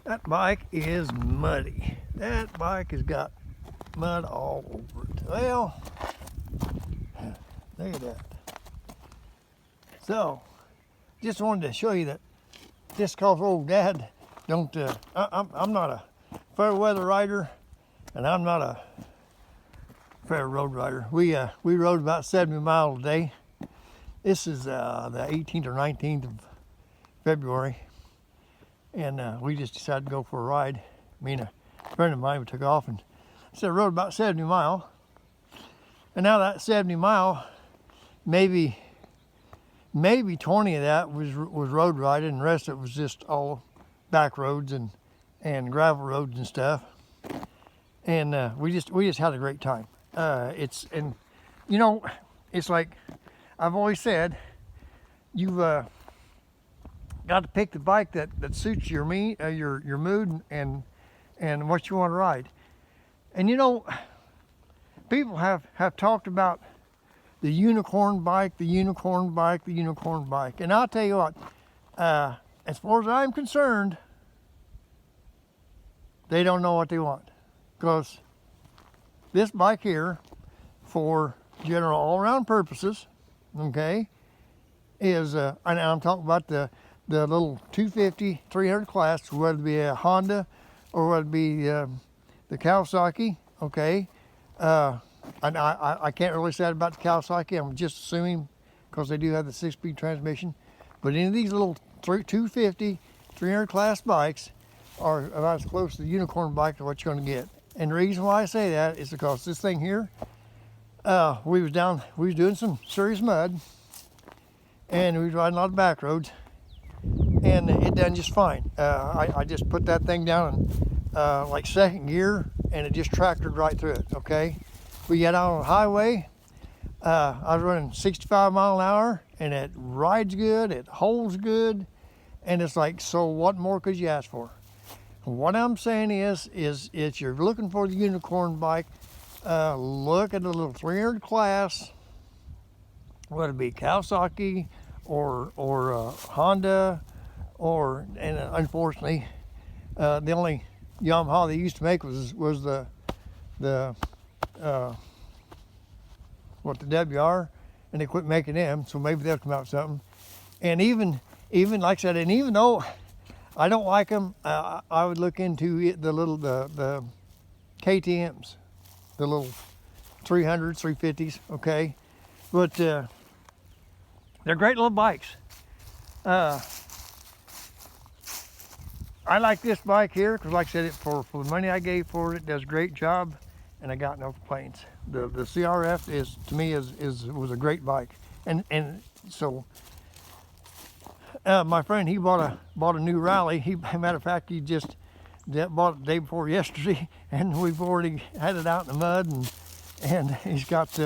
That bike is muddy. That bike has got mud all over it. Well, look at that. So, just wanted to show you that just because old Dad don't, I'm not a fair weather rider, and I'm not a fair road rider. We rode about 70 miles a day. This is the 18th or 19th of February, and we just decided to go for a ride. Me and a friend of mine, we took off and rode about 70 miles. And now that 70 mile, maybe 20 of that was road riding, and the rest of it was just all back roads and gravel roads and stuff. And we just had a great time. It's like I've always said, you've got to pick the bike that suits your mood and what you want to ride. And people have talked about the unicorn bike, and I'll tell you what, as far as I'm concerned, they don't know what they want, because this bike here, for general all-around purposes, okay, is and I'm talking about the little 250, 300 class, whether it be a Honda or whether it be the Kawasaki, okay. And I can't really say that about the Kawasaki. I'm just assuming because they do have the 6-speed transmission. But any of these little 250, 300 class bikes are about as close to the unicorn bike to what you're going to get. And the reason why I say that is because this thing here, we was doing some serious mud, and we was riding a lot of back roads, and it done just fine. I just put that thing down in like second gear, and it just tractored right through it, okay? We got out on the highway, I was running 65 miles an hour, and it rides good, it holds good, and it's like, so what more could you ask for? What I'm saying is if you're looking for the unicorn bike, look at the little 300 class, whether it be Kawasaki or Honda, and unfortunately, the only Yamaha they used to make was the WR, and they quit making them, so maybe they'll come out with something. And even like I said, and even though I don't like them, I would look into the KTMs, the little 300s, 350s, okay? But they're great little bikes. I like this bike here because, like I said, for the money I gave for it, it does a great job, and I got no complaints. The CRF is, to me, was a great bike, and so my friend, he bought a new Rally. Matter of fact, he just bought it the day before yesterday, and we've already had it out in the mud, and he's got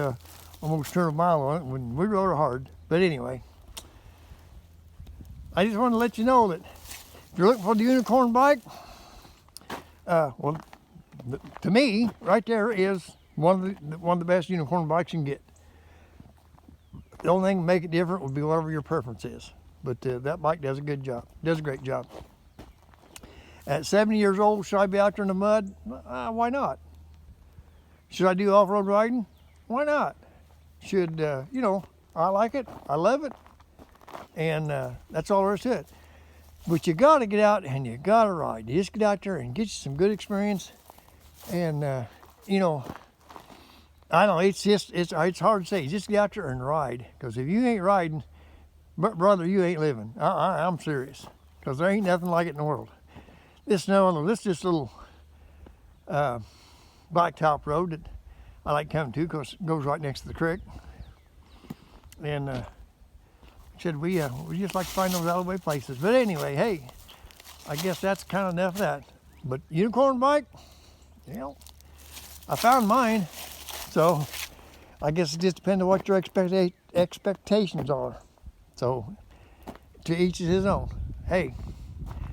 almost 200 miles on it. When we rode it hard, but anyway, I just want to let you know that if you're looking for the unicorn bike, well, to me, right there is one of the best unicorn bikes you can get. The only thing to make it different would be whatever your preference is. But that bike does a good job, does a great job. At 70 years old, should I be out there in the mud? Why not? Should I do off-road riding? Why not? Should, I like it, I love it, and that's all there is to it. But you got to get out and you got to ride. You just get out there and get you some good experience. And, I don't know, it's hard to say. Just get out there and ride. Because if you ain't riding, brother, you ain't living. I'm serious. Because there ain't nothing like it in the world. This just little blacktop road that I like coming to because it goes right next to the creek. And said we just like to find those out-of-the-way places. But anyway, hey, I guess that's kind of enough of that. But unicorn bike, I found mine. So I guess it just depends on what your expectations are. So to each is his own. Hey,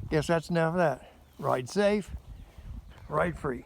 guess that's enough of that. Ride safe, ride free.